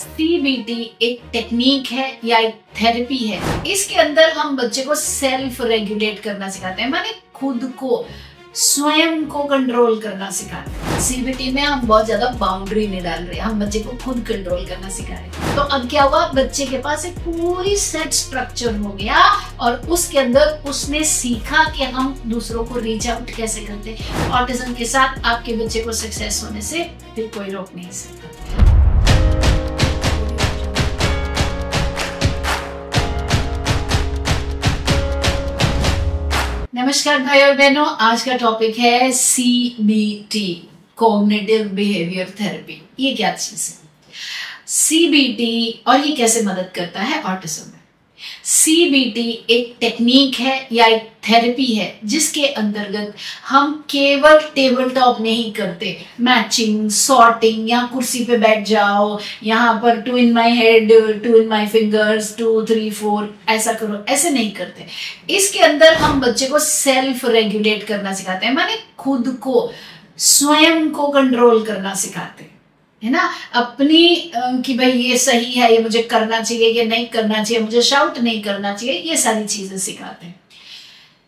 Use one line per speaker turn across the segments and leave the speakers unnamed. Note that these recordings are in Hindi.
CBT एक टेक्निक है या एक थेरेपी है। इसके अंदर हम बच्चे को सेल्फ रेगुलेट करना सिखाते हैं, माने खुद को स्वयं को कंट्रोल करना सिखाते हैं। CBT में हम बहुत ज्यादा बाउंड्री नहीं डाल रहे, हम बच्चे को खुद कंट्रोल करना सिखा रहे हैं। तो अब क्या हुआ, बच्चे के पास एक पूरी सेट स्ट्रक्चर हो गया और उसके अंदर उसने सीखा कि हम दूसरों को रीच आउट कैसे करते हैं। ऑटिज्म के साथ आपके बच्चे को सक्सेस होने से फिर कोई रोक नहीं सकता। नमस्कार भाई और बहनों, आज का टॉपिक है CBT, कॉग्निटिव बिहेवियर थेरेपी। ये क्या चीज है CBT और ये कैसे मदद करता है ऑटिज्म में? CBT एक टेक्निक है या एक थेरेपी है जिसके अंतर्गत हम केवल टेबल टॉप नहीं करते, मैचिंग, सॉर्टिंग, या कुर्सी पे बैठ जाओ, यहाँ पर 2 in my head, 2 in my fingers, 2, 3, 4 ऐसा करो, ऐसे नहीं करते। इसके अंदर हम बच्चे को सेल्फ रेगुलेट करना सिखाते हैं, माने खुद को स्वयं को कंट्रोल करना सिखाते हैं, है ना। अपनी कि भाई ये सही है, ये मुझे करना चाहिए, ये नहीं करना चाहिए, मुझे शाउट नहीं करना चाहिए, ये सारी चीजें सिखाते हैं।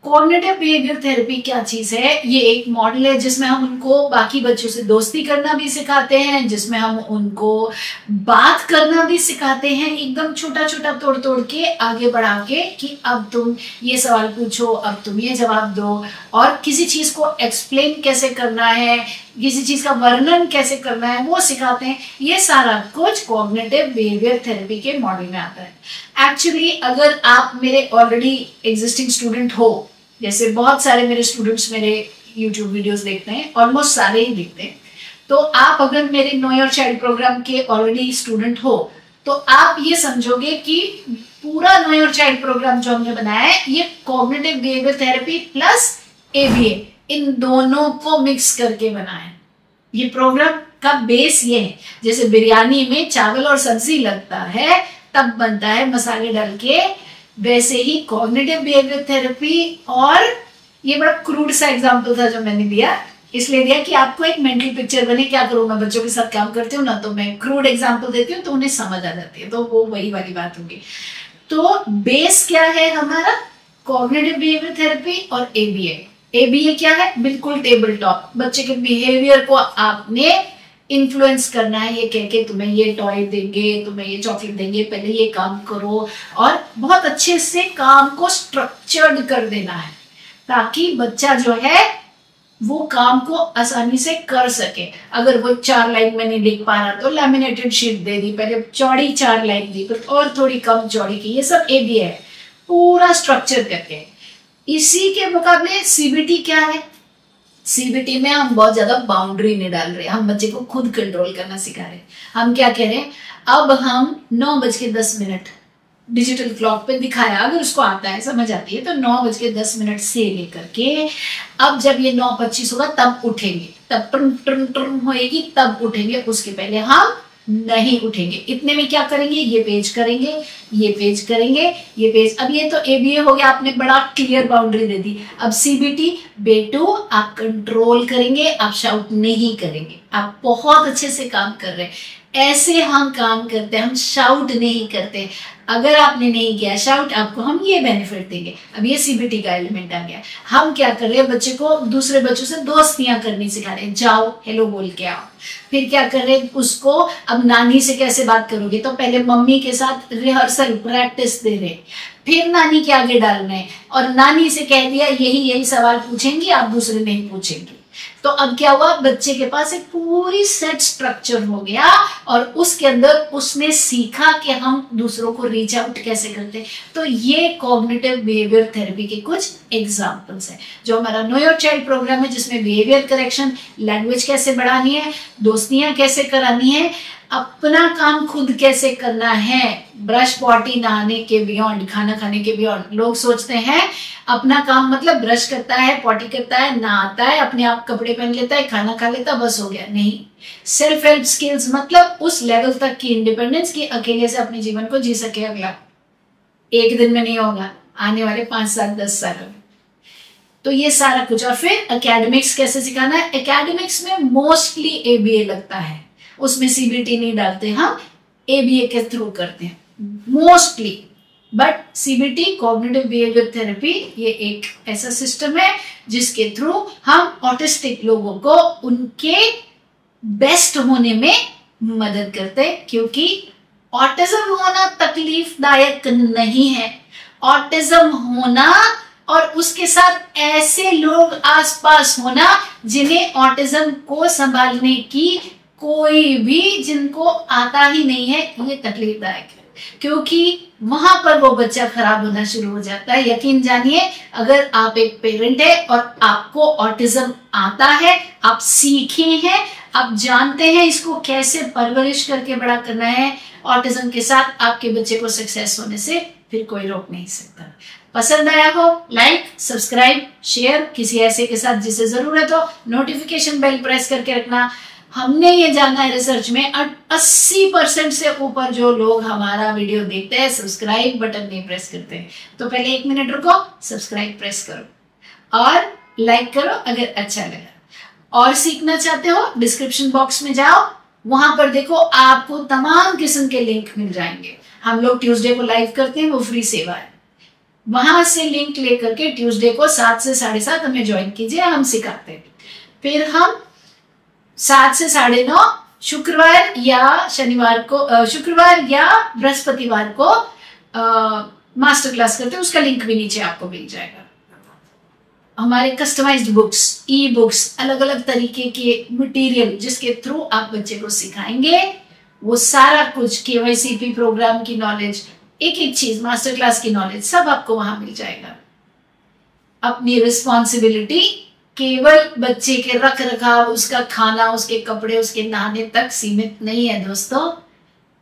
कॉग्निटिव बिहेवियर थेरेपी क्या चीज है? ये एक मॉडल है जिसमें हम उनको बाकी बच्चों से दोस्ती करना भी सिखाते हैं, जिसमें हम उनको बात करना भी सिखाते हैं, एकदम छोटा छोटा तोड़ तोड़ के आगे बढ़ा के कि अब तुम ये सवाल पूछो, अब तुम ये जवाब दो, और किसी चीज को एक्सप्लेन कैसे करना है, किसी चीज का वर्णन कैसे करना है, वो सिखाते हैं। ये सारा कुछ कॉग्निटिव बिहेवियर थेरेपी के मॉडल में आता है। एक्चुअली अगर आप मेरे ऑलरेडी एग्जिस्टिंग स्टूडेंट हो, जैसे बहुत सारे मेरे स्टूडेंट्स मेरे YouTube वीडियोस देखते हैं, ऑलमोस्ट सारे ही देखते हैं, तो आप अगर मेरे नो योर चाइल्ड प्रोग्राम के ऑलरेडी स्टूडेंट हो तो आप ये समझोगे कि पूरा नो योर चाइल्ड प्रोग्राम जो हमने बनाया है ये cognitive behaviour therapy plus ABA इन दोनों को मिक्स करके बना है। ये प्रोग्राम का बेस ये है, जैसे बिरयानी में चावल और सब्जी लगता है तब बनता है मसाले डाल के, वैसे ही कॉग्निटिव बिहेवियर थेरेपी। और ये बड़ा क्रूड सा एग्जांपल था जो मैंने दिया, इसलिए दिया कि आपको एक मेंटल पिक्चर बने। क्या करूं, मैं बच्चों के साथ काम करती हूँ ना, तो मैं क्रूड एग्जांपल देती हूँ तो उन्हें समझ आ जाती है, तो वो वही वाली बात होगी। तो बेस क्या है हमारा? कॉग्निटिव बिहेवियर थेरेपी और ABA क्या है? बिल्कुल टेबल टॉप। बच्चे के बिहेवियर को आपने इन्फ्लुएंस करना है, ये कह के तुम्हें ये टॉय देंगे, तुम्हें ये चॉकलेट देंगे, पहले ये काम करो, और बहुत अच्छे से काम को स्ट्रक्चर्ड कर देना है ताकि बच्चा जो है वो काम को आसानी से कर सके। अगर वो 4 लाइन में नहीं लिख पा रहा तो लैमिनेटेड शीट दे दी, पहले चौड़ी 4 लाइन दी, फिर और थोड़ी कम चौड़ी की, ये सब ABA है, पूरा स्ट्रक्चर करके। इसी के मुकाबले CBT क्या है? CBT में हम बहुत ज्यादा बाउंड्री नहीं डाल रहे, हम बच्चे को खुद कंट्रोल करना सिखा रहे हैं। हम क्या कह रहे हैं, अब हम 9:10 डिजिटल क्लॉक पे दिखाया, अगर उसको आता है, समझ आती है, तो 9:10 से लेकर के अब जब ये 9:25 होगा तब उठेंगे, तब टर्न टर्न टर्न होएगी तब उठेंगे, उसके पहले हम नहीं उठेंगे। इतने में क्या करेंगे, ये पेज करेंगे, ये पेज करेंगे, ये पेज। अब ये तो ABA हो गया, आपने बड़ा क्लियर बाउंड्री दे दी। अब CBT, बेटू आप कंट्रोल करेंगे, आप शाउट नहीं करेंगे, आप बहुत अच्छे से काम कर रहे हैं। ऐसे हम काम करते हैं, हम शाउट नहीं करते। अगर आपने नहीं किया शाउट, आपको हम ये बेनिफिट देंगे। अब ये CBT का एलिमेंट आ गया। हम क्या कर रहे हैं, बच्चे को दूसरे बच्चों से दोस्तियां करनी सिखा रहे हैं, जाओ हेलो बोल के आओ। फिर क्या कर रहे हैं, उसको अब नानी से कैसे बात करोगे, तो पहले मम्मी के साथ रिहर्सल प्रैक्टिस दे रहे, फिर नानी के आगे डाल रहे हैं, और नानी से कह दिया यही सवाल पूछेंगी, आप दूसरे नहीं पूछेंगे। तो अब क्या हुआ, बच्चे के पास एक पूरी सेट स्ट्रक्चर हो गया और उसके अंदर उसने सीखा कि हम दूसरों को रीच आउट कैसे करते हैं। तो ये कॉग्निटिव बिहेवियर थेरेपी के कुछ एग्जांपल्स हैं जो हमारा नो योर चाइल्ड प्रोग्राम है, जिसमें बिहेवियर करेक्शन, लैंग्वेज कैसे बढ़ानी है, दोस्तियां कैसे करानी है, अपना काम खुद कैसे करना है, ब्रश पॉटी नहाने के बियॉन्ड, खाना खाने के बियॉन्ड। लोग सोचते हैं अपना काम मतलब ब्रश करता है, पॉटी करता है, नहाता है, अपने आप कपड़े पहन लेता है, खाना खा लेता, बस हो गया। नहीं, सेल्फ हेल्प स्किल्स मतलब उस लेवल तक की इंडिपेंडेंस की अकेले से अपने जीवन को जी सके। अगला एक दिन में नहीं होगा, आने वाले 5 साल 10 साल में। तो ये सारा कुछ। और फिर एकेडमिक्स कैसे सिखाना है? एकेडमिक्स में मोस्टली ABA लगता है, उसमें CBT नहीं डालते हम, ABA के थ्रू करते हैं mostly, but CBT cognitive behaviour therapy ये एक ऐसा सिस्टम है जिसके थ्रू हम ऑटिस्टिक लोगों को उनके बेस्ट होने में मदद करते हैं, क्योंकि ऑटिज्म होना तकलीफदायक नहीं है। ऑटिज्म होना और उसके साथ ऐसे लोग आसपास होना जिन्हें ऑटिज्म को संभालने की कोई भी जिनको आता ही नहीं है, ये तकलीफदायक है, क्योंकि वहां पर वो बच्चा खराब होना शुरू हो जाता है। यकीन जानिए, अगर आप एक पेरेंट है और आपको ऑटिज्म आता है, आप सीखे हैं, आप जानते हैं इसको कैसे परवरिश करके बड़ा करना है, ऑटिज्म के साथ आपके बच्चे को सक्सेस होने से फिर कोई रोक नहीं सकता। पसंद आया हो लाइक, सब्सक्राइब, शेयर किसी ऐसे के साथ जिसे जरूरत हो, नोटिफिकेशन बेल प्रेस करके रखना। हमने ये जाना है रिसर्च में 80% से ऊपर जो लोग हमारा वीडियो देखते हैं सब्सक्राइब बटन नहीं प्रेस करते हैं। तो पहले 1 मिनट रुको, सब्सक्राइब प्रेस करो और लाइक करो अगर अच्छा लगा। और सीखना चाहते हो डिस्क्रिप्शन बॉक्स में जाओ, वहां पर देखो आपको तमाम किस्म के लिंक मिल जाएंगे। हम लोग ट्यूसडे को लाइव करते हैं, वो फ्री सेवा है। वहां से लिंक लेकर के ट्यूसडे को 7 से 7:30 हमें ज्वाइन कीजिए, हम सिखाते हैं। फिर हम 7 से 9:30 शुक्रवार या शनिवार को, शुक्रवार या बृहस्पतिवार को मास्टर क्लास करते हैं, उसका लिंक भी नीचे आपको मिल जाएगा। हमारे कस्टमाइज्ड बुक्स, ई बुक्स, अलग अलग तरीके के मटेरियल जिसके थ्रू आप बच्चे को सिखाएंगे, वो सारा कुछ KYCP प्रोग्राम की नॉलेज, एक एक चीज, मास्टर क्लास की नॉलेज, सब आपको वहां मिल जाएगा। अपनी रिस्पॉन्सिबिलिटी केवल बच्चे के रख रखाव, उसका खाना, उसके कपड़े, उसके नहाने तक सीमित नहीं है दोस्तों।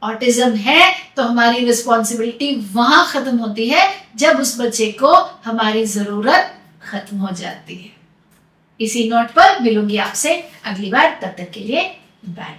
ऑटिज्म है तो हमारी रिस्पॉन्सिबिलिटी वहां खत्म होती है जब उस बच्चे को हमारी जरूरत खत्म हो जाती है। इसी नोट पर मिलूंगी आपसे अगली बार, तब तक के लिए बाय।